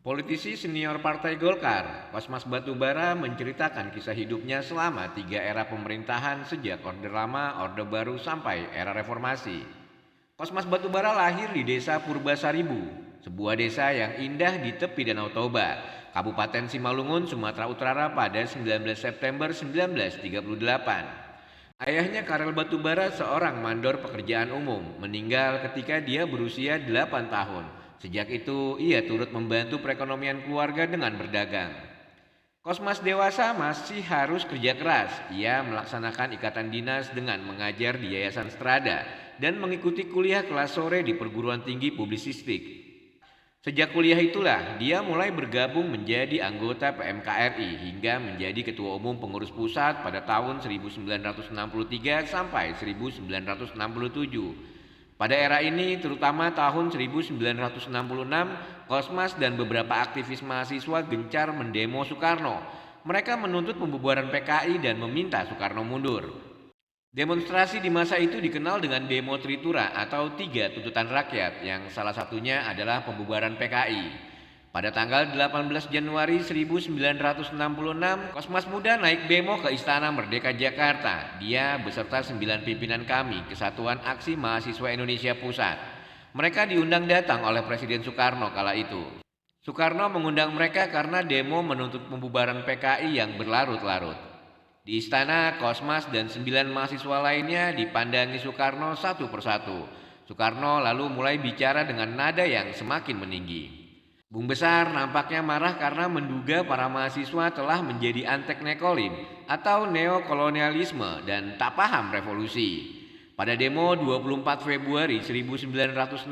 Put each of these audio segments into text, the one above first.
Politisi senior Partai Golkar, Kosmas Batubara menceritakan kisah hidupnya selama 3 era pemerintahan sejak Orde Lama, Orde Baru sampai era reformasi. Kosmas Batubara lahir di desa Purbasaribu, sebuah desa yang indah di tepi Danau Toba, Kabupaten Simalungun, Sumatera Utara pada 19 September 1938. Ayahnya Karel Batubara seorang mandor pekerjaan umum, meninggal ketika dia berusia 8 tahun. Sejak itu, ia turut membantu perekonomian keluarga dengan berdagang. Kosmas dewasa masih harus kerja keras. Ia melaksanakan ikatan dinas dengan mengajar di Yayasan Strada dan mengikuti kuliah kelas sore di perguruan tinggi publisistik. Sejak kuliah itulah, dia mulai bergabung menjadi anggota PMKRI hingga menjadi ketua umum pengurus pusat pada tahun 1963 sampai 1967. Pada era ini, terutama tahun 1966, Kosmas dan beberapa aktivis mahasiswa gencar mendemo Soekarno. Mereka menuntut pembubaran PKI dan meminta Soekarno mundur. Demonstrasi di masa itu dikenal dengan demo Tritura atau Tiga Tuntutan Rakyat yang salah satunya adalah pembubaran PKI. Pada tanggal 18 Januari 1966, Kosmas Muda naik bemo ke Istana Merdeka Jakarta. Dia beserta 9 pimpinan kami, Kesatuan Aksi Mahasiswa Indonesia Pusat. Mereka diundang datang oleh Presiden Soekarno kala itu. Soekarno mengundang mereka karena demo menuntut pembubaran PKI yang berlarut-larut. Di istana, Kosmas dan 9 mahasiswa lainnya dipandangi Soekarno satu persatu. Soekarno lalu mulai bicara dengan nada yang semakin meninggi. Bung Besar nampaknya marah karena menduga para mahasiswa telah menjadi antek nekolim atau neokolonialisme dan tak paham revolusi. Pada demo 24 Februari 1966,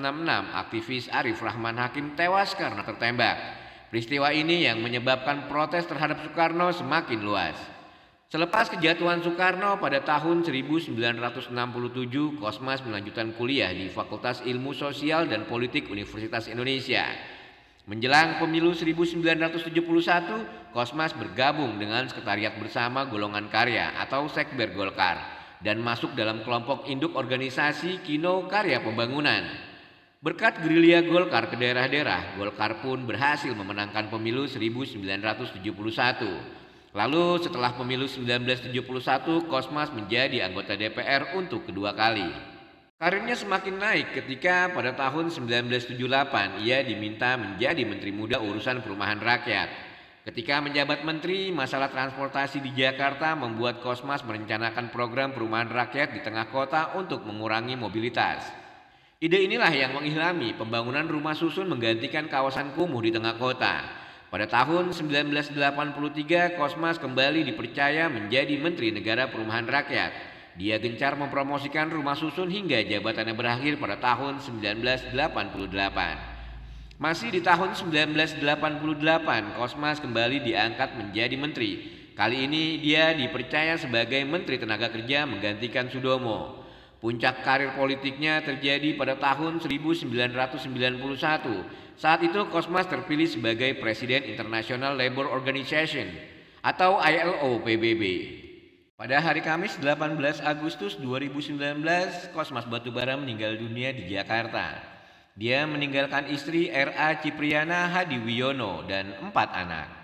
aktivis Arif Rahman Hakim tewas karena tertembak. Peristiwa ini yang menyebabkan protes terhadap Soekarno semakin luas. Selepas kejatuhan Soekarno pada tahun 1967, Kosmas melanjutkan kuliah di Fakultas Ilmu Sosial dan Politik Universitas Indonesia. Menjelang pemilu 1971, Kosmas bergabung dengan Sekretariat Bersama Golongan Karya atau Sekber Golkar dan masuk dalam kelompok induk organisasi Kino Karya Pembangunan. Berkat gerilya Golkar ke daerah-daerah, Golkar pun berhasil memenangkan pemilu 1971. Lalu setelah pemilu 1971, Kosmas menjadi anggota DPR untuk kedua kali. Karirnya semakin naik ketika pada tahun 1978 ia diminta menjadi Menteri Muda Urusan Perumahan Rakyat. Ketika menjabat menteri, masalah transportasi di Jakarta membuat Kosmas merencanakan program perumahan rakyat di tengah kota untuk mengurangi mobilitas. Ide inilah yang mengilhami pembangunan rumah susun menggantikan kawasan kumuh di tengah kota. Pada tahun 1983, Kosmas kembali dipercaya menjadi Menteri Negara Perumahan Rakyat. Dia gencar mempromosikan rumah susun hingga jabatannya berakhir pada tahun 1988. Masih di tahun 1988, Kosmas kembali diangkat menjadi menteri. Kali ini dia dipercaya sebagai Menteri Tenaga Kerja menggantikan Sudomo. Puncak karir politiknya terjadi pada tahun 1991. Saat itu Kosmas terpilih sebagai Presiden International Labour Organization atau ILO PBB. Pada hari Kamis 18 Agustus 2019, Kosmas Batubara meninggal dunia di Jakarta. Dia meninggalkan istri R.A. Cipriana Hadiwiono dan 4 anak.